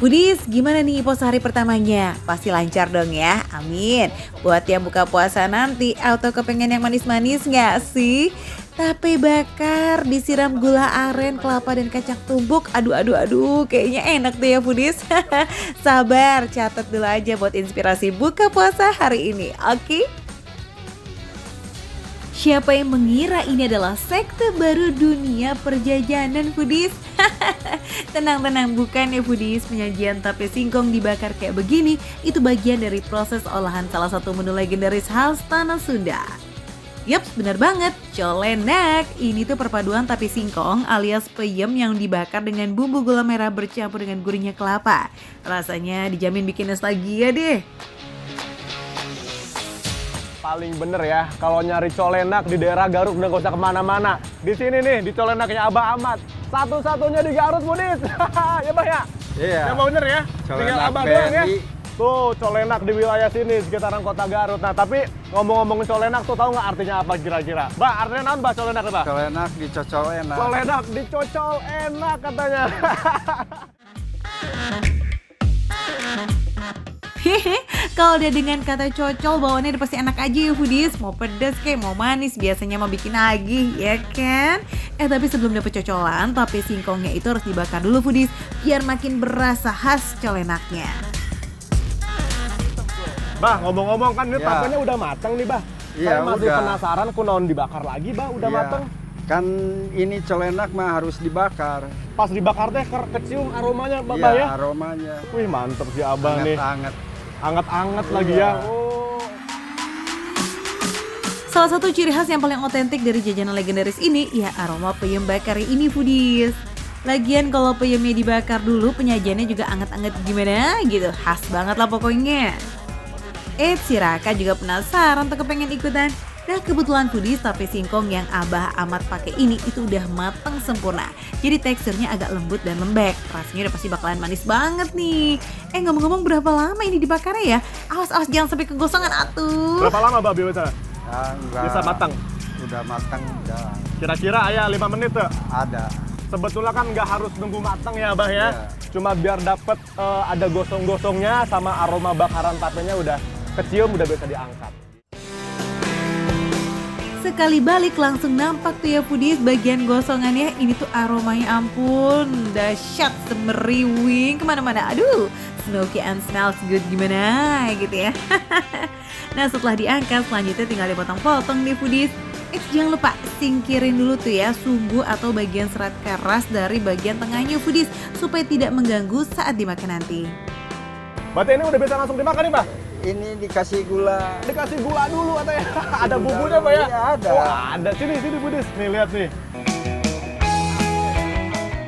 Foodies, gimana nih pos hari pertamanya? Pasti lancar dong ya, amin. Buat yang buka puasa nanti, atau kepengen yang manis-manis nggak sih? Tape bakar, disiram gula aren, kelapa dan kacang tumbuk. Aduh, kayaknya enak deh ya Foodies. Sabar, catat dulu aja buat inspirasi buka puasa hari ini, oke? Siapa yang mengira ini adalah sekte baru dunia perjajanan Foodies? Tenang, bukan ya Foodies. Penyajian tape singkong dibakar kayak begini itu bagian dari proses olahan salah satu menu legendaris khas tanah Sunda. Yaps, benar banget, colenak. Ini tuh perpaduan tape singkong alias peyem yang dibakar dengan bumbu gula merah bercampur dengan gurihnya kelapa. Rasanya dijamin bikin nostalgia deh. Paling bener ya, kalau nyari colenak di daerah Garut udah gak usah kemana-mana. Di sini nih, di colenaknya Abah Ahmad. Satu-satunya di Garut, Foodies. Ya Bah ya? Iya. Yang mau bener ya? Tinggal Abah doang ya. Tuh, colenak di wilayah sini, sekitaran kota Garut. Nah, tapi ngomong-ngomongin colenak tuh tahu nggak artinya apa kira-kira? Bah, artinya naon Bah colenak ya, Bah? Colenak dicocol enak. Colenak dicocol enak katanya. Hehe, kalau udah dengan kata cocol bawaannya udah pasti enak aja ya Foodies. Mau pedas kayak mau manis, biasanya mau bikin nagih, ya kan? Tapi sebelum dapet cocolan, tape singkongnya itu harus dibakar dulu Foodies, biar makin berasa khas colenaknya. Bah, ngomong-ngomong kan ini Ya. tapenya udah mateng nih, Bah. Iya, Saya masih udah. penasaran kunaon dibakar lagi, Bah, udah Iya. mateng. Kan ini colenak mah harus dibakar. Pas dibakar teh kecium aromanya, Bah Iya, ya. aromanya. Wih, mantep sih Abah nih. Anget-anget. Anget-anget Iya. lagi ya. Oh. Salah satu ciri khas yang paling otentik dari jajanan legendaris ini, ya aroma peyem bakar ini Foodies. Lagian kalau peyemnya dibakar dulu, penyajiannya juga anget-anget gimana gitu, khas banget lah pokoknya. Si Raka juga penasaran tuh kepengen ikutan. Nah kebetulan Foodies tape singkong yang Abah Ahmad pakai ini itu udah mateng sempurna. Jadi teksturnya agak lembut dan lembek. Rasanya udah pasti bakalan manis banget nih. Ngomong-ngomong berapa lama ini dibakarnya ya? Awas jangan sampai kegosongan atuh. Berapa lama, Bah, biasa? Ya, enggak. Bisa matang. Udah matang, udah Kira-kira ayah 5 menit tuh. ada. Sebetulnya kan nggak harus nunggu matang ya, Bah ya. Iya. Cuma biar dapet ada gosong-gosongnya sama aroma bakaran tapenya udah kecium, udah bisa diangkat. Sekali balik langsung nampak tuh ya Foodies bagian gosongannya. Ini tuh aromanya ampun, dahsyat, semeriwing kemana-mana. Aduh, smoky and smells good gimana gitu ya. Nah setelah diangkat selanjutnya tinggal dipotong-potong nih Foodies. Jangan lupa singkirin dulu tuh ya sumbu atau bagian serat keras dari bagian tengahnya Foodies, supaya tidak mengganggu saat dimakan nanti. Berarti ini udah bisa langsung dimakan nih, Bah? Ini dikasih gula. Dikasih gula dulu atau ya? Ada bumbunya, Bah ya? Iya, ada. Oh, ada. Sini Foodies. Nih, lihat nih.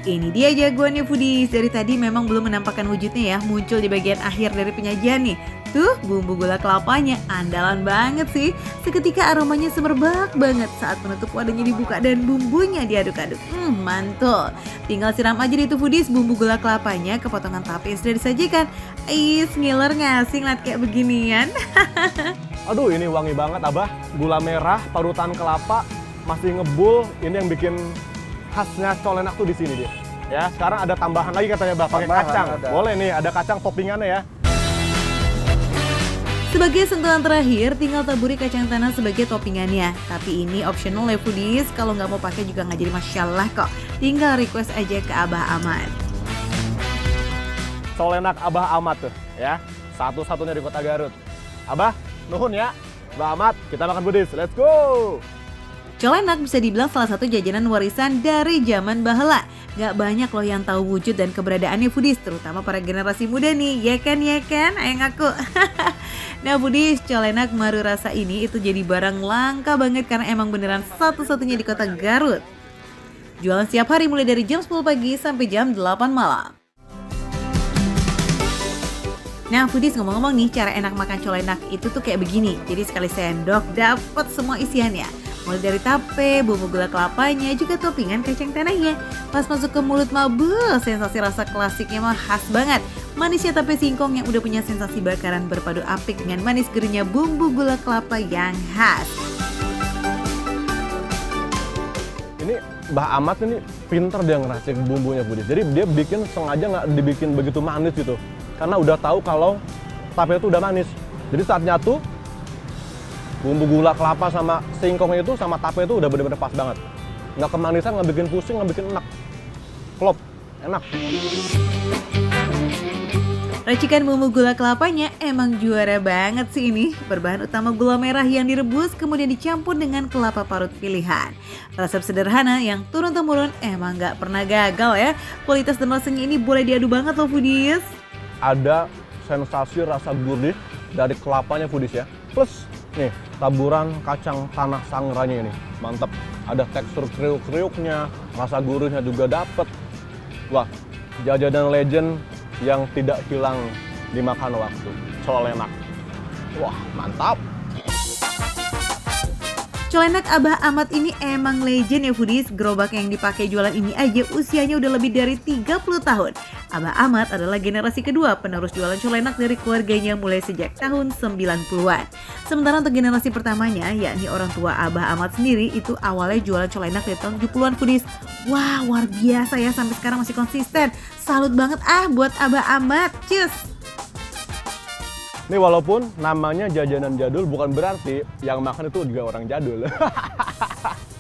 Ini dia jagoannya Foodies. Dari tadi memang belum menampakkan wujudnya ya, muncul di bagian akhir dari penyajian nih. Tuh bumbu gula kelapanya andalan banget sih. Seketika aromanya semerbak banget saat penutup wadahnya dibuka dan bumbunya diaduk-aduk. Mantul. Tinggal siram aja di itu Foodies bumbu gula kelapanya ke potongan tape yang sudah disajikan. Ngiler nggak sih ngeliat kayak beginian? Aduh, ini wangi banget, Abah. Gula merah, parutan kelapa, masih ngebul. Ini yang bikin khasnya colenak tuh di sini dia. Ya, sekarang ada tambahan lagi katanya, Bah, pakai Tambahan kacang. ada. Boleh nih, ada kacang toppingannya ya. Sebagai sentuhan terakhir, tinggal taburi kacang tanah sebagai toppingannya. Tapi ini optional ya Foodies, kalau nggak mau pakai juga nggak jadi masalah kok. Tinggal request aja ke Abah Ahmad. Colenak Abah Ahmad tuh, ya. Satu-satunya di kota Garut. Abah, nuhun ya. Abah Ahmad, kita makan Foodies. Let's go! Colenak bisa dibilang salah satu jajanan warisan dari zaman bahela. Gak banyak loh yang tahu wujud dan keberadaannya Foodies, terutama para generasi muda nih, ya kan? Ayo ngaku. Nah Foodies, colenak maru rasa ini itu jadi barang langka banget karena emang beneran satu-satunya di kota Garut. Jualan setiap hari mulai dari jam 10 pagi sampai jam 8 malam. Nah Foodies, ngomong-ngomong nih, cara enak makan colenak itu tuh kayak begini. Jadi sekali sendok dapat semua isiannya. Mulai dari tape, bumbu gula kelapanya, juga toppingan kacang tanahnya. Pas masuk ke mulut mah, sensasi rasa klasiknya mah khas banget. Manisnya tape singkong yang udah punya sensasi bakaran berpadu apik dengan manis gurihnya bumbu gula kelapa yang khas. Ini Mbah Ahmad ini pinter dia ngeracik bumbunya Budis. Jadi dia bikin sengaja nggak dibikin begitu manis gitu. Karena udah tahu kalau tape itu udah manis. Jadi saat nyatu, bumbu gula kelapa sama singkongnya itu sama tape itu udah bener-bener pas banget. Nggak kemanisan, nggak bikin pusing, nggak bikin enak. Klop, enak. Racikan bumbu gula kelapanya emang juara banget sih ini. Berbahan utama gula merah yang direbus kemudian dicampur dengan kelapa parut pilihan. Resep sederhana yang turun-temurun emang nggak pernah gagal ya. Kualitas dan rasanya ini boleh diadu banget loh foodies. Ada sensasi rasa gurih dari kelapanya Foodies ya. Plus nih taburan kacang tanah sangranya ini. Mantap. Ada tekstur kriuk-kriuknya, rasa gurihnya juga dapet. Wah, jajanan legend yang tidak hilang dimakan waktu. Colenak. Wah, mantap. Colenak Abah Ahmad ini emang legend ya foodies. Gerobak yang dipakai jualan ini aja usianya udah lebih dari 30 tahun. Abah Ahmad adalah generasi kedua penerus jualan colenak dari keluarganya mulai sejak tahun 90-an. Sementara untuk generasi pertamanya, yakni orang tua Abah Ahmad sendiri itu awalnya jualan colenak dari tahun 70-an foodies. Wah, luar biasa ya, sampai sekarang masih konsisten. Salut banget buat Abah Ahmad. Cheers! Ini walaupun namanya jajanan jadul bukan berarti yang makan itu juga orang jadul.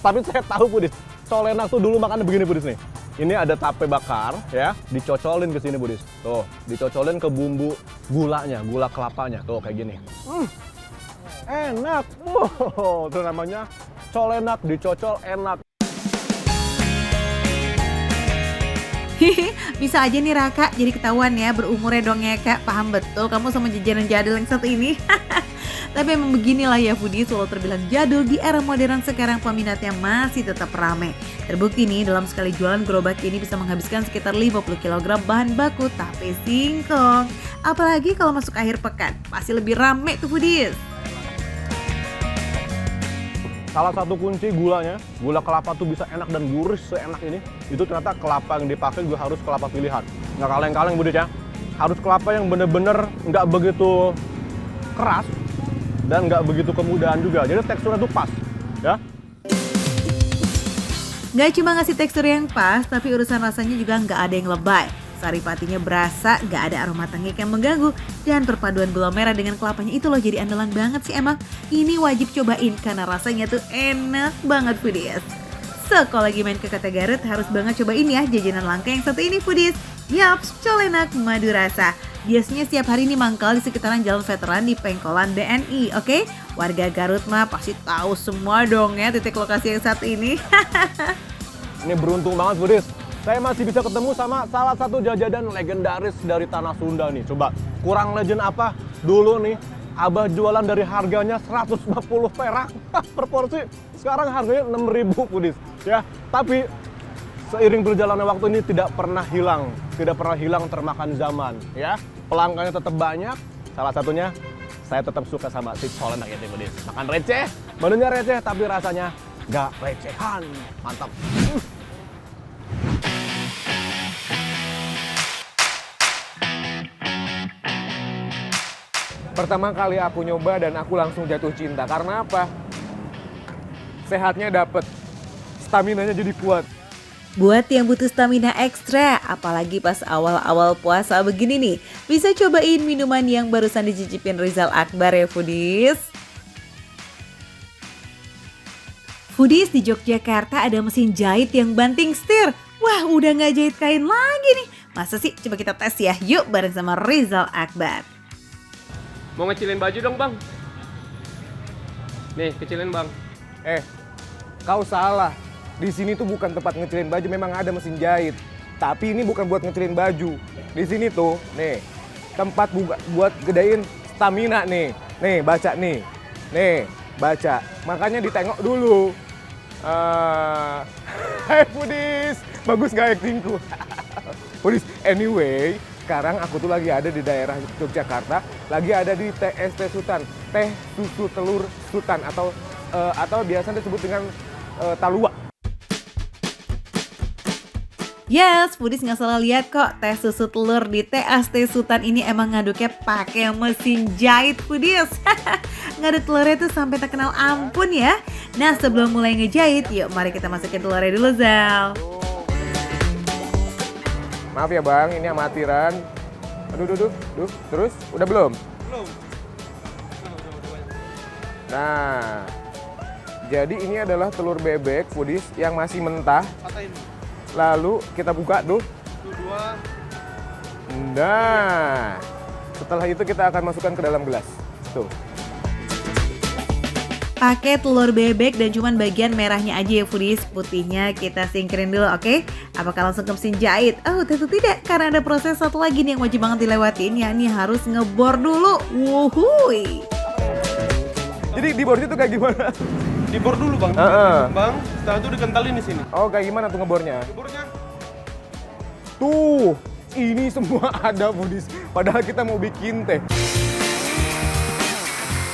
Tapi saya tahu Budis, colenak tuh dulu makannya begini Budis nih. Ini ada tape bakar ya, dicocolin ke sini Budis. Tuh, dicocolin ke bumbu gulanya, gula kelapanya. Tuh kayak gini. Enak. Wow, itu namanya colenak dicocol enak. Bisa aja nih Raka, jadi ketahuan ya berumurnya dong ya Kak. Paham betul kamu sama jajanan jadul yang satu ini. Tapi emang beginilah ya foodies, walau terbilang jadul di era modern sekarang peminatnya masih tetap ramai. Terbukti nih dalam sekali jualan gerobak ini bisa menghabiskan sekitar 50 kg bahan baku tape singkong. Apalagi kalau masuk akhir pekan, pasti lebih rame tuh foodies. Salah satu kunci gulanya, gula kelapa tuh bisa enak dan gurih seenak ini. Itu ternyata kelapa yang dipakai juga harus kelapa pilihan. Nggak kaleng-kaleng Budis ya. Harus kelapa yang bener-bener nggak begitu keras dan nggak begitu kemudahan juga. Jadi teksturnya tuh pas ya. Nggak cuma ngasih tekstur yang pas, tapi urusan rasanya juga nggak ada yang lebay. Saripatinya berasa, nggak ada aroma tengik yang mengganggu. Dan perpaduan gula merah dengan kelapanya itu loh jadi andalan banget sih emang. Ini wajib cobain karena rasanya tuh enak banget foodies. So, kalau lagi main ke Kota Garut harus banget cobain ya jajanan langka yang satu ini foodies. Yaps, colenak madu rasa. Biasanya setiap hari ini mangkal di sekitaran Jalan Veteran di Pengkolan BNI, oke? Warga Garut mah pasti tahu semua dong ya titik lokasi yang satu ini. Ini beruntung banget Budis. Saya masih bisa ketemu sama salah satu jajanan legendaris dari Tanah Sunda nih. Coba, kurang legend apa? Dulu nih, Abah jualan dari harganya 150 perak per porsi. Sekarang harganya 6.000 Budis. Ya, tapi seiring berjalannya waktu ini tidak pernah hilang termakan zaman. Ya, pelanggannya tetap banyak. Salah satunya, saya tetap suka sama si colenak ini Budis. Makan receh, menunya receh, tapi rasanya nggak recehan. Mantap. Pertama kali aku nyoba dan aku langsung jatuh cinta. Karena apa? Sehatnya dapet, staminanya jadi kuat. Buat yang butuh stamina ekstra, apalagi pas awal-awal puasa begini nih, bisa cobain minuman yang barusan dicicipin Rizal Akbar ya foodies. Foodies, di Yogyakarta ada mesin jahit yang banting setir. Wah, udah nggak jahit kain lagi nih. Masa sih? Coba kita tes ya. Yuk bareng sama Rizal Akbar. Mau ngecilin baju dong bang? Nih, kecilin bang. Kau salah. Di sini tuh bukan tempat ngecilin baju, memang ada mesin jahit. Tapi ini bukan buat ngecilin baju. Di sini tuh, nih, tempat buat gedein stamina nih. Nih, baca nih. Nih, baca. Makanya ditengok dulu. Hai Foodies, bagus gak actingku? Foodies, anyway, sekarang aku tuh lagi ada di daerah Yogyakarta, lagi ada di TST Sultan, teh susu telur Sultan atau biasa disebut dengan talua. Yes, Foodies nggak salah lihat kok, teh susu telur di TST Sultan ini emang ngaduknya pakai mesin jahit Foodies. Ngaduk telurnya tuh sampai tak kenal ampun ya. Nah sebelum mulai ngejahit, yuk mari kita masukin telurnya dulu Zal. Maaf ya bang, ini amatiran. Aduh, terus udah belum? Belum. Nah, jadi ini adalah telur bebek Foodies yang masih mentah. Patahin. Lalu kita buka tuh. Dua. Nah, setelah itu kita akan masukkan ke dalam gelas. Tuh. Pakai telur bebek dan cuman bagian merahnya aja ya Foodies, putihnya kita singkirin dulu, oke? Apakah langsung ke mesin jahit? Oh tentu tidak, karena ada proses satu lagi nih yang wajib banget dilewatin, yakni harus ngebor dulu. Wuhui. Jadi di bornya tuh kayak gimana? Dibor dulu bang. Bang, setelah itu dikentalin di sini. Oh kayak gimana tuh ngebornya? Dibornya. Tuh, ini semua ada Foodies. Padahal kita mau bikin teh.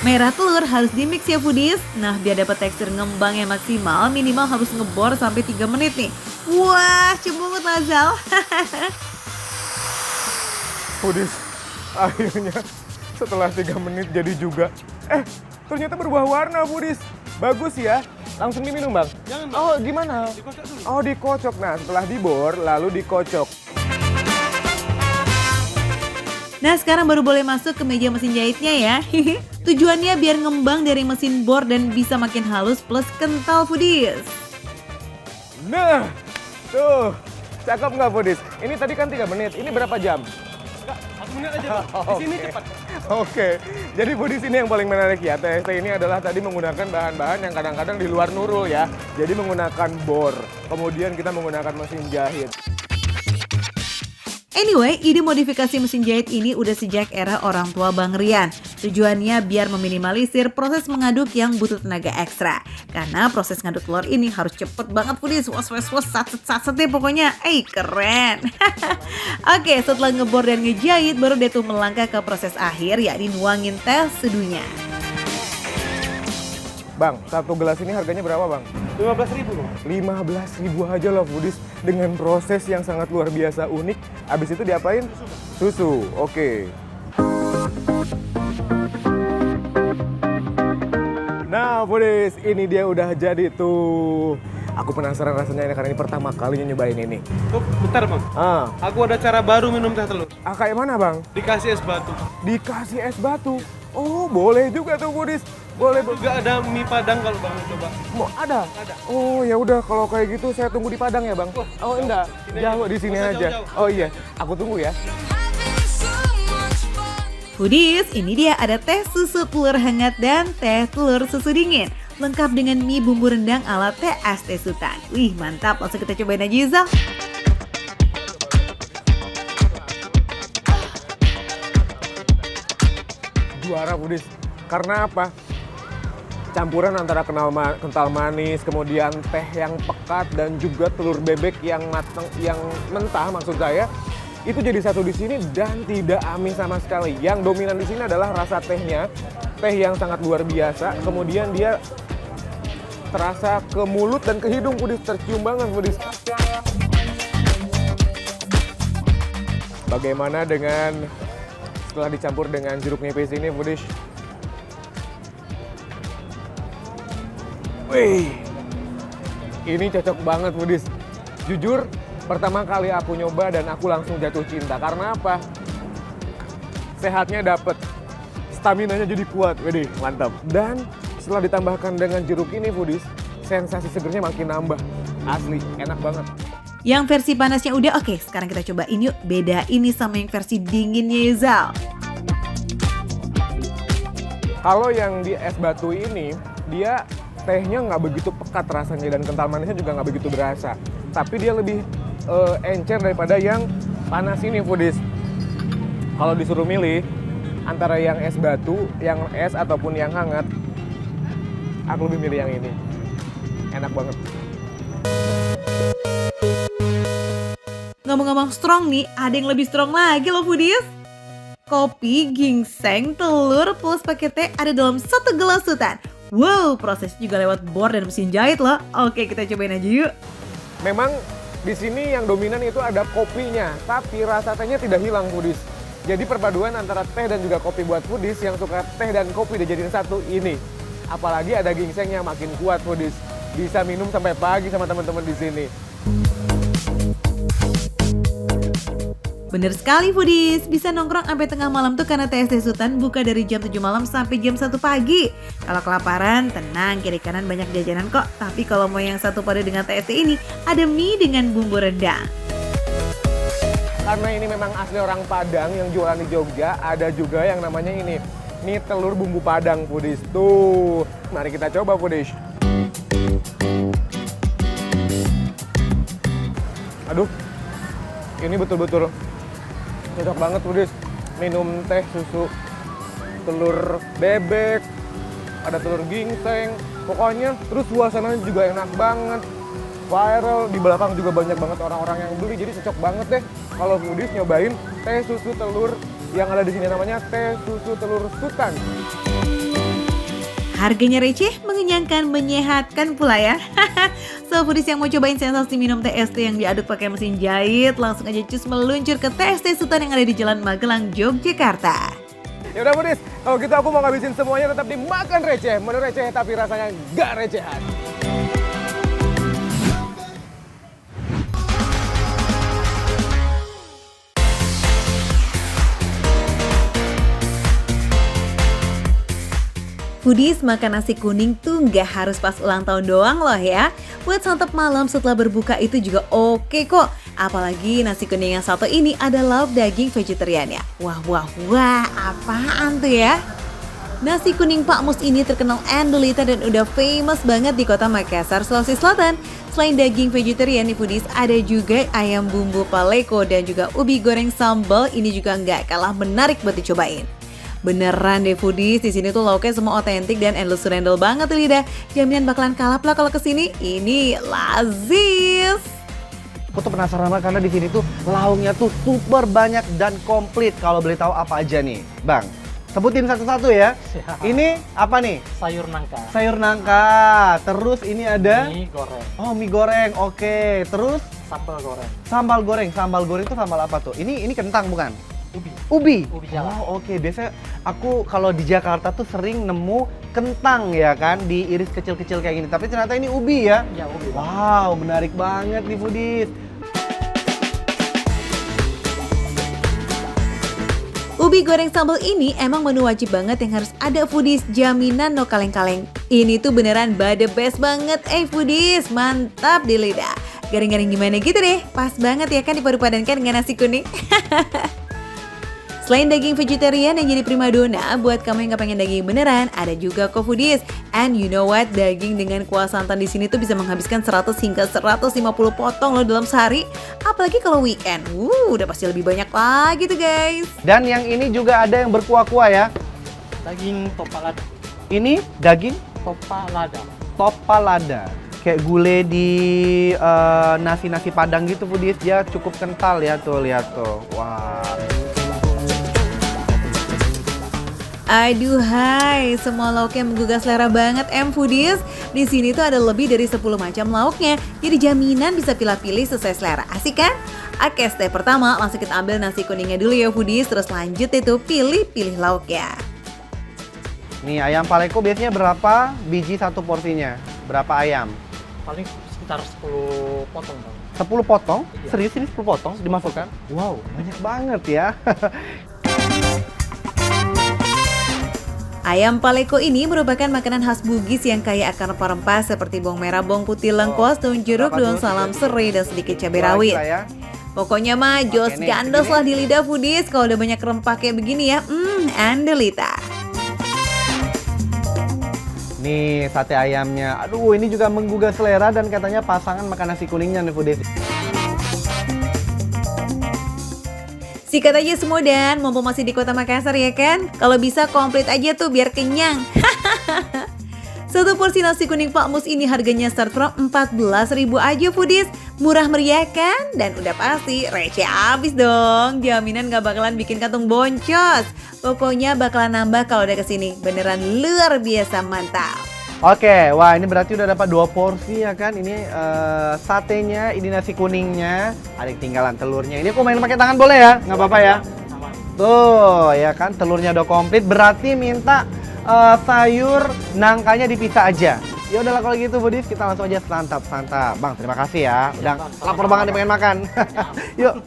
Merah telur harus dimix ya Foodies. Nah biar dapat tekstur ngembang yang maksimal, minimal harus ngebor sampai 3 menit nih. Wah, cembungut lah Zal. Foodies, akhirnya setelah 3 menit jadi juga. Ternyata berubah warna Foodies. Bagus ya. Langsung diminum bang? Jangan bang. Oh gimana? Dikocok dulu. Oh dikocok. Nah setelah dibor lalu dikocok. Nah sekarang baru boleh masuk ke meja mesin jahitnya ya. Tujuannya biar ngembang dari mesin bor dan bisa makin halus plus kental Foodies. Nah, tuh. Cakep nggak Foodies? Ini tadi kan 3 menit. Ini berapa jam? Enggak, 1 menit aja bang. Di sini Oke. cepat. Oke, jadi Foodies ini yang paling menarik ya. TST ini adalah tadi menggunakan bahan-bahan yang kadang-kadang di luar nurul ya. Jadi menggunakan bor, kemudian kita menggunakan mesin jahit. Anyway, ide modifikasi mesin jahit ini udah sejak era orang tua Bang Rian. Tujuannya biar meminimalisir proses mengaduk yang butuh tenaga ekstra. Karena proses ngaduk telur ini harus cepet banget Foodies. Was, satset deh pokoknya. Keren. Oke, setelah ngebor dan ngejahit, baru deh tuh melangkah ke proses akhir, yakni nuangin teh seduhnya. Bang, satu gelas ini harganya berapa bang? 15.000 bang. 15.000 aja lah Foodies. Dengan proses yang sangat luar biasa unik. Abis itu diapain? Susu, oke. Nah Foodies, ini dia udah jadi tuh. Aku penasaran rasanya ini karena ini pertama kalinya nyobain ini. Oh, bentar bang. Aku ada cara baru minum teh telur. Kayak mana bang? Dikasih es batu. Dikasih es batu. Oh boleh juga tuh Foodies. Boleh Juga ada mie Padang kalau bang mau coba. Mau ada? Ada. Oh ya udah kalau kayak gitu saya tunggu di Padang ya bang. Oh enggak, Sini jauh aja. di sini Nggak usah aja. jauh-jauh. Oh iya, aku tunggu ya. Foodies, ini dia ada teh susu telur hangat dan teh telur susu dingin. Lengkap dengan mie bumbu rendang ala TST Sultan. Wih mantap, langsung kita cobain aja Zal. Juara Foodies. Karena apa? Campuran antara kental manis, kemudian teh yang pekat dan juga telur bebek yang matang, yang mentah maksud saya. Itu jadi satu di sini dan tidak amis sama sekali. Yang dominan di sini adalah rasa tehnya, teh yang sangat luar biasa. Kemudian dia terasa ke mulut dan ke hidung Foodies, tercium banget Foodies. Bagaimana dengan setelah dicampur dengan jeruk nipis ini Foodies? Wih, ini cocok banget Foodies. Jujur, pertama kali aku nyoba dan aku langsung jatuh cinta. Karena apa? Sehatnya dapet, staminanya jadi kuat. Widih, mantap. Dan setelah ditambahkan dengan jeruk ini Foodies, sensasi segernya makin nambah. Asli, enak banget. Yang versi panasnya udah oke, sekarang kita cobain yuk. Beda ini sama yang versi dinginnya ya Zal. Kalau yang di es batu ini, dia tehnya nggak begitu pekat rasanya dan kental manisnya juga nggak begitu berasa. Tapi dia lebih encer daripada yang panas ini Foodies. Kalau disuruh milih antara yang es batu, yang es ataupun yang hangat, aku lebih milih yang ini. Enak banget. Ngomong-ngomong strong nih, ada yang lebih strong lagi loh Foodies. Kopi, ginseng, telur, plus pakai teh ada dalam satu gelas Sultan. Wow, prosesnya juga lewat bor dan mesin jahit loh. Oke, kita cobain aja yuk. Memang Di sini yang dominan itu ada kopinya, tapi rasa tehnya tidak hilang foodies. Jadi perpaduan antara teh dan juga kopi buat foodies yang suka teh dan kopi dijadiin satu ini. Apalagi ada gingseng yang makin kuat foodies. Bisa minum sampai pagi sama teman-teman di sini. Bener sekali foodies, bisa nongkrong sampai tengah malam tuh karena TST Sultan buka dari jam 7 malam sampai jam 1 pagi. Kalau kelaparan, tenang, kiri kanan banyak jajanan kok. Tapi kalau mau yang satu padu dengan TST ini, ada mie dengan bumbu rendang. Karena ini memang asli orang Padang yang jualan di Jogja, ada juga yang namanya ini, mie telur bumbu Padang foodies. Tuh, mari kita coba foodies. Aduh, ini betul-betul cocok banget foodies. Minum teh, susu, telur bebek, ada telur gingseng. Pokoknya terus suasananya juga enak banget. Viral, di belakang juga banyak banget orang-orang yang beli. Jadi cocok banget deh kalau foodies nyobain teh susu telur yang ada di sini, namanya teh susu telur Sultan. Harganya receh, mengenyangkan, menyehatkan pula ya. So foodies yang mau cobain sensasi minum TST yang diaduk pakai mesin jahit, langsung aja cus meluncur ke TST Sultan yang ada di Jalan Magelang, Yogyakarta. Ya udah foodies, kalau gitu aku mau ngabisin semuanya tetap dimakan receh. Menu receh tapi rasanya gak recehan. Foodies, makan nasi kuning tuh nggak harus pas ulang tahun doang loh ya. Buat santap malam setelah berbuka itu juga oke kok. Apalagi nasi kuning yang satu ini ada lauk daging vegetarian ya. Wah, apaan tuh ya? Nasi kuning Pak Mus ini terkenal andalita dan udah famous banget di kota Makassar, Sulawesi Selatan. Selain daging vegetarian nih foodies, ada juga ayam bumbu paleko dan juga ubi goreng sambal. Ini juga nggak kalah menarik buat dicobain. Beneran deh foodies, di sini tuh lauknya semua otentik dan endless surrendel banget di lidah. Jaminan bakalan kalap lah kalau kesini. Ini lazis. Aku tuh penasaran banget karena di sini tuh lauknya tuh super banyak dan komplit. Kalau boleh tahu apa aja nih, Bang? Sebutin satu-satu ya. Siap. Ini apa nih? Sayur nangka. Sayur nangka. Terus ini ada? Mie goreng. Oh, mie goreng. Oke. Terus Sambal goreng. sambal goreng. Sambal goreng itu sambal apa tuh? Ini kentang bukan? Ubi. Ubi. Ubi jalan. Oh, oke. Biasanya aku kalau di Jakarta tuh sering nemu kentang ya kan, diiris kecil-kecil kayak gini. Tapi ternyata ini ubi ya. Ya, ubi. Wow, menarik banget nih foodies. Ubi goreng sambal ini emang menu wajib banget yang harus ada foodies, jaminan no kaleng-kaleng. Ini tuh beneran the best banget foodies, mantap di lidah. Garing-garing gimana gitu deh, pas banget ya kan dipadu-padankan dengan nasi kuning. Selain daging vegetarian yang jadi primadona, buat kamu yang gak pengen daging beneran, ada juga kok foodies. And you know what, daging dengan kuah santan di sini tuh bisa menghabiskan 100 hingga 150 potong loh dalam sehari. Apalagi kalau weekend, udah pasti lebih banyak lagi tuh guys. Dan yang ini juga ada yang berkuah-kuah ya. Daging topalada. Ini daging Topalada. topalada. Kayak gulai di nasi-nasi Padang gitu foodies, dia cukup kental ya tuh, lihat tuh. Wah. Aduh hai, semua lauknya menggugah selera banget foodies. Di sini tuh ada lebih dari 10 macam lauknya. Jadi jaminan bisa pilih-pilih sesuai selera. Asik kan? Oke, step pertama langsung kita ambil nasi kuningnya dulu ya foodies. Terus lanjut itu pilih-pilih lauknya. Nih ayam paleko biasanya berapa biji satu porsinya? Berapa ayam? Paling sekitar 10 potong, Bang. 10 potong? Iya. Serius ini 10 potong dimasukkan? Wow, banyak banget ya. Ayam paleko ini merupakan makanan khas Bugis yang kaya akan rempah-rempah seperti bawang merah, bawang putih, lengkuas, daun jeruk, daun salam serai, dan sedikit cabai rawit. Ya. Pokoknya mah jos Oke nih, gandos segini. lah di lidah foodies kalau udah banyak rempah kayak begini ya. Andalita. Nih sate ayamnya. Aduh, ini juga menggugah selera dan katanya pasangan makan nasi kuningnya nih foodies. Sikat aja semua dan mumpung masih di kota Makassar ya kan? Kalau bisa komplit aja tuh biar kenyang. Satu porsi nasi kuning Pak Mus ini harganya start from 14.000 aja foodies. Murah meriah kan? Dan udah pasti receh abis dong. Jaminan gak bakalan bikin kantung boncos. Pokoknya bakalan nambah kalau udah kesini. Beneran luar biasa mantap. Oke, wah ini berarti udah dapat 2 porsi ya kan. Ini satenya, ini nasi kuningnya, ada ketinggalan telurnya. Ini aku main pakai tangan boleh ya? Nggak apa-apa ya? Tuh, ya kan telurnya udah komplit. Berarti minta sayur nangkanya dipisah aja. Ya udahlah kalau gitu Budis, kita langsung aja santap. Bang, terima kasih ya. Udah lapar banget nih pengen makan. Yuk.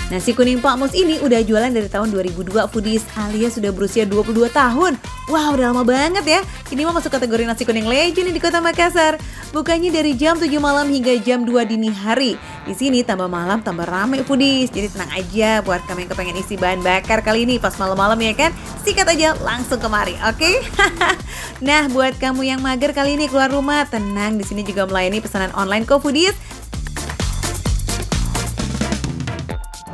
Nasi kuning Pak Mus ini udah jualan dari tahun 2002 foodies, alias sudah berusia 22 tahun. Wah, udah lama banget ya. Ini mah masuk kategori nasi kuning legend di Kota Makassar. Bukanya dari jam 7 malam hingga jam 2 dini hari. Di sini tambah malam tambah rame foodies. Jadi tenang aja buat kamu yang kepengen isi bahan bakar kali ini pas malam-malam ya kan. Sikat aja langsung kemari, oke? Nah, buat kamu yang mager kali ini keluar rumah, tenang, di sini juga melayani pesanan online kok foodies.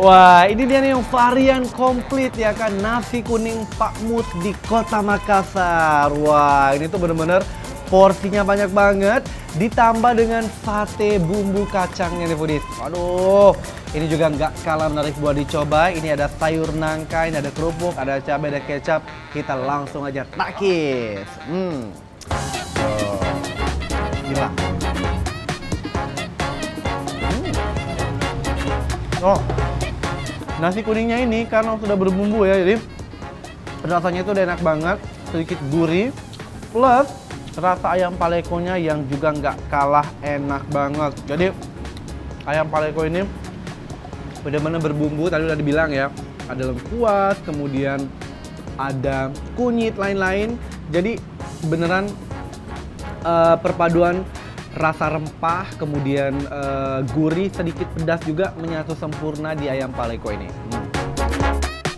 Wah, ini dia nih yang varian komplit ya kan, nasi kuning Pak Mus di Kota Makassar. Wah, ini tuh bener-bener porsinya banyak banget, ditambah dengan sate bumbu kacangnya nih foodies. Aduh, ini juga nggak kalah menarik buat dicoba. Ini ada sayur nangka, ini ada kerupuk, ada cabai, ada kecap. Kita langsung aja takis. Gila. Oh. Nasi kuningnya ini karena sudah berbumbu ya, jadi rasanya itu udah enak banget, sedikit gurih, plus rasa ayam palekonya yang juga nggak kalah enak banget. Jadi ayam paleko ini benar-benar berbumbu, tadi udah dibilang ya, ada lengkuas, kemudian ada kunyit, lain-lain. Jadi beneran perpaduan rasa rempah, kemudian gurih, sedikit pedas juga menyatu sempurna di ayam paleko ini.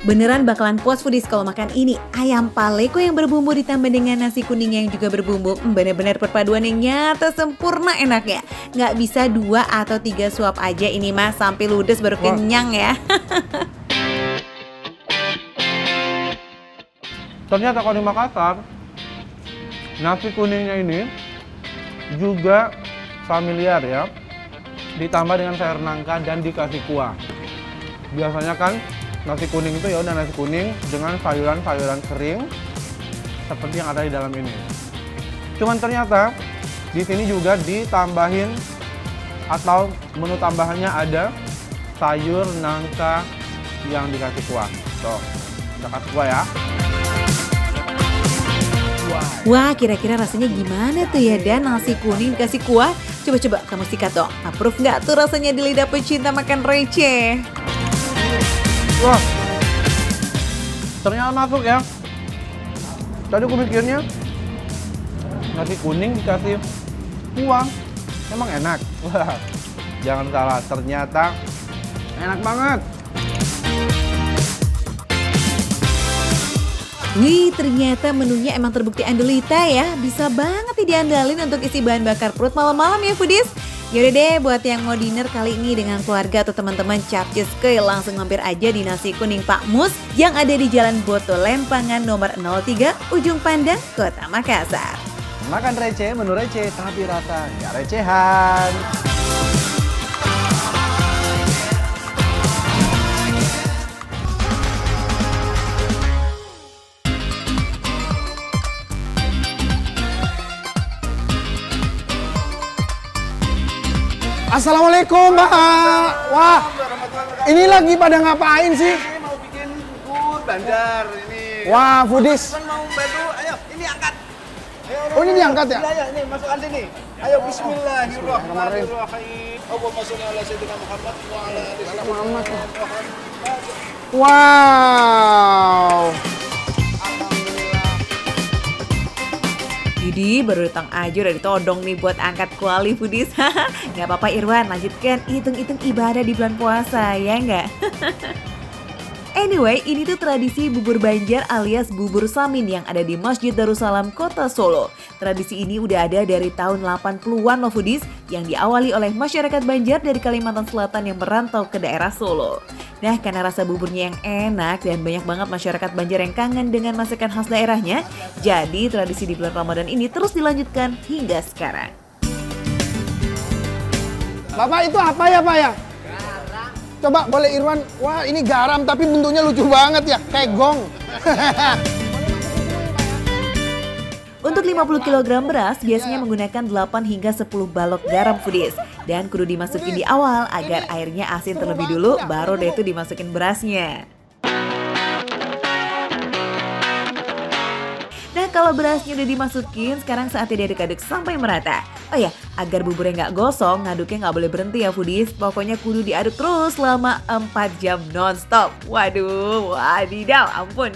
Beneran bakalan puas foodies kalau makan ini. Ayam paleko yang berbumbu ditambah dengan nasi kuning yang juga berbumbu. Bener-bener perpaduan yang nyata sempurna enaknya. Nggak bisa 2 atau 3 suap aja ini mas, sampai ludes baru kenyang ya. Ternyata kalau di Makassar, nasi kuningnya ini juga familiar ya, ditambah dengan sayur nangka dan dikasih kuah. Biasanya kan nasi kuning itu ya udah nasi kuning dengan sayuran-sayuran kering seperti yang ada di dalam ini. Cuman ternyata di sini juga ditambahin atau menu tambahannya ada sayur nangka yang dikasih kuah. Tuh, kita kasih kuah ya. Wah, kira-kira rasanya gimana tuh ya Dan nasi kuning dikasih kuah? Coba-coba kamu sikat dong. Approve nggak tuh rasanya di lidah pecinta makan receh? Wah, ternyata masuk ya. Tadi aku mikirnya nasi kuning dikasih kuah, emang enak. Wah, jangan salah, ternyata enak banget. Wih, ternyata menunya emang terbukti andelita ya. Bisa banget nih diandalin untuk isi bahan bakar perut malam-malam ya foodies. Yaudah deh, buat yang mau dinner kali ini dengan keluarga atau teman-teman capcus ke langsung mampir aja di Nasi Kuning Pak Mus yang ada di Jalan Boto Lempangan nomor 03, Ujung Pandang, Kota Makassar. Makan receh, menu receh, tapi rasa nggak recehan. Assalamualaikum Mbak. Wah, ini lagi pada ngapain sih? Ini mau bikin bubur bandar ini. Wah, foodies. Mau bantu, ayo ini angkat. Oh, ini diangkat ya? Iya, ini masukkan sini. Ayo bismillahirrahmanirrahim. Allahumma sholli ala sayyidina Muhammad wa ala ali sayyidina Muhammad. Wow. Didi baru datang aja udah ditodong nih buat angkat kuali foodies. Gak apa-apa Irwan, lanjutkan hitung-hitung ibadah di bulan puasa ya nggak? Anyway, ini tuh tradisi bubur Banjar alias bubur Samin yang ada di Masjid Darussalam, Kota Solo. Tradisi ini udah ada dari tahun 80-an loh foodies, yang diawali oleh masyarakat Banjar dari Kalimantan Selatan yang merantau ke daerah Solo. Nah, karena rasa buburnya yang enak dan banyak banget masyarakat Banjar yang kangen dengan masakan khas daerahnya, jadi tradisi di bulan Ramadan ini terus dilanjutkan hingga sekarang. Bapak itu apa ya Pak ya? Coba boleh Irwan, wah ini garam tapi bentuknya lucu banget ya, kayak gong. Untuk 50 kg beras biasanya menggunakan 8 hingga 10 balok garam foodies. Dan kudu dimasukin di awal agar airnya asin terlebih dulu, baru deh itu dimasukin berasnya. Nah kalau berasnya udah dimasukin, sekarang saatnya diaduk-aduk sampai merata. Oh ya, agar buburnya nggak gosong, ngaduknya nggak boleh berhenti ya foodies. Pokoknya kudu diaduk terus selama 4 jam non-stop. Waduh, wadidaw, ampun.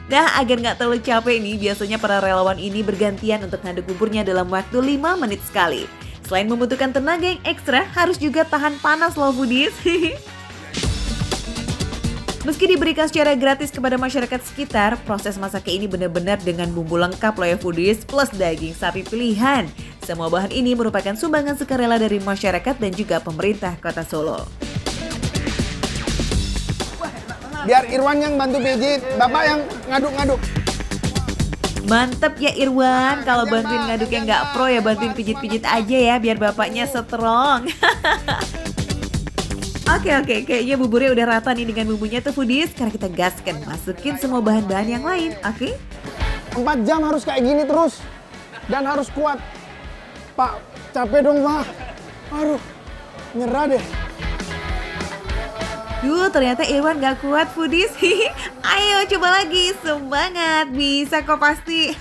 Nah, agar nggak terlalu capek nih, biasanya para relawan ini bergantian untuk ngaduk buburnya dalam waktu 5 menit sekali. Selain membutuhkan tenaga yang ekstra, harus juga tahan panas loh foodies. Meski diberikan secara gratis kepada masyarakat sekitar, proses masaknya ini benar-benar dengan bumbu lengkap loh ya foodies, plus daging sapi pilihan. Semua bahan ini merupakan sumbangan sukarela dari masyarakat dan juga pemerintah Kota Solo. Biar Irwan yang bantu pijit, Bapak yang ngaduk-ngaduk. Mantep ya Irwan, kalau bantuin ngaduknya nggak pro ya bantuin pijit-pijit aja ya biar bapaknya strong. Oke, kayaknya buburnya udah rata nih dengan bumbunya tuh foodies. Sekarang kita gaskan, masukin semua bahan-bahan yang lain, oke? 4 jam harus kayak gini terus. Dan harus kuat. Pak, capek dong Pak. Aduh, nyerah deh. Duh, ternyata Irwan gak kuat foodies. Ayo coba lagi, semangat, bisa kok pasti.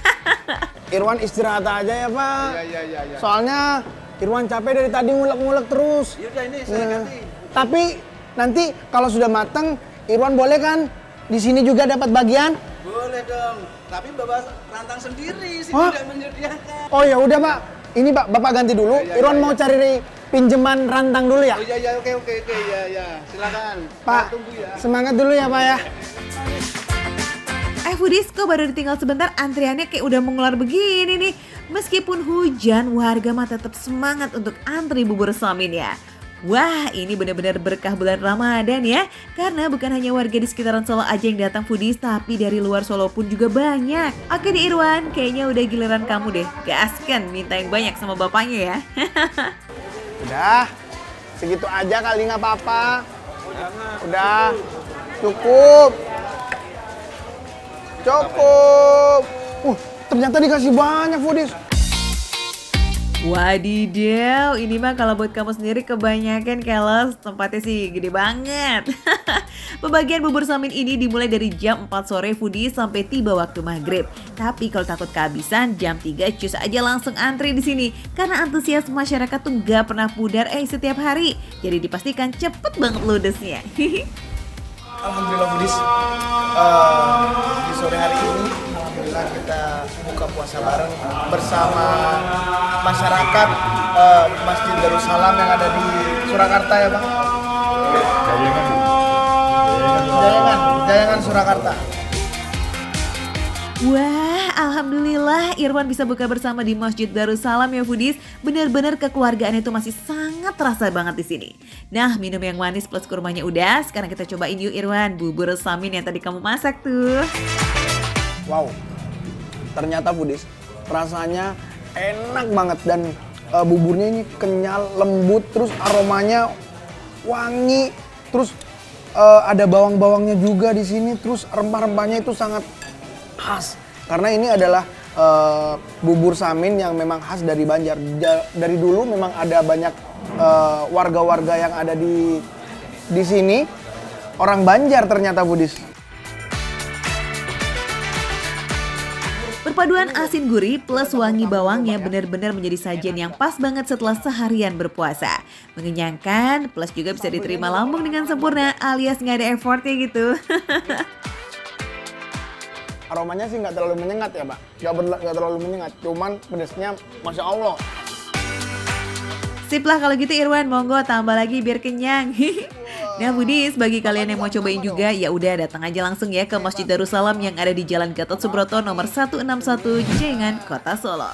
Irwan istirahat aja ya Pak. Iya. Soalnya Irwan capek dari tadi ngulek-ngulek terus. Yaudah ini saya ganti. Tapi nanti kalau sudah matang, Irwan boleh kan di sini juga dapat bagian? Boleh dong. Tapi Bapak rantang sendiri sih Hah? tidak menyediakan. Oh ya udah Pak. Ini Pak, Bapak ganti dulu. Irwan mau cari pinjaman rantang dulu ya? Oh iya oke ya. Silakan. Pak, Saya tunggu ya. semangat dulu ya Pak ya. Foodies, kok baru ditinggal sebentar antriannya kayak udah mengular begini nih. Meskipun hujan, warga mah tetap semangat untuk antri bubur samin ya. Wah, ini benar-benar berkah bulan Ramadan ya. Karena bukan hanya warga di sekitaran Solo aja yang datang foodies, tapi dari luar Solo pun juga banyak. Oke nih Irwan, kayaknya udah giliran kamu deh. Gaskan, minta yang banyak sama bapaknya ya. Udah, segitu aja kali nggak apa-apa. Udah, cukup. Ternyata dikasih banyak foodies. Wadidaw, ini mah kalau buat kamu sendiri kebanyakan keles, tempatnya sih gede banget. Pembagian bubur samin ini dimulai dari jam 4 sore foodies sampai tiba waktu maghrib. Tapi kalau takut kehabisan, jam 3 cus aja langsung antri di sini. Karena antusias masyarakat tuh gak pernah pudar setiap hari. Jadi dipastikan cepet banget ludesnya. Alhamdulillah foodies, di sore hari ini alhamdulillah kita buka puasa bareng bersama masyarakat Masjid Darussalam yang ada di Surakarta ya Bang? Jayangan Surakarta. Wah, alhamdulillah Irwan bisa buka bersama di Masjid Darussalam ya foodies. Bener-bener kekeluargaan itu masih sangat terasa banget di sini. Nah, minum yang manis plus kurmanya udah. Sekarang kita cobain yuk Irwan, bubur samin yang tadi kamu masak tuh. Wow, ternyata foodies rasanya enak banget dan buburnya ini kenyal, lembut, terus aromanya wangi, terus ada bawang-bawangnya juga di sini, terus rempah-rempahnya itu sangat khas karena ini adalah bubur samin yang memang khas dari Banjar. Dari dulu memang ada banyak warga-warga yang ada di sini orang Banjar ternyata foodies. Perpaduan asin gurih plus wangi bawangnya benar-benar menjadi sajian yang pas banget setelah seharian berpuasa. Mengenyangkan plus juga bisa diterima lambung dengan sempurna alias nggak ada effortnya gitu. Aromanya sih nggak terlalu menyengat ya Pak, nggak terlalu menyengat, cuman pedasnya Masya Allah. Sip lah kalau gitu Irwan, monggo tambah lagi biar kenyang. Nah foodies, bagi kalian yang mau cobain juga, ya udah datang aja langsung ya ke Masjid Darussalam yang ada di Jalan Gatot Subroto nomor 161 Jengan, Kota Solo.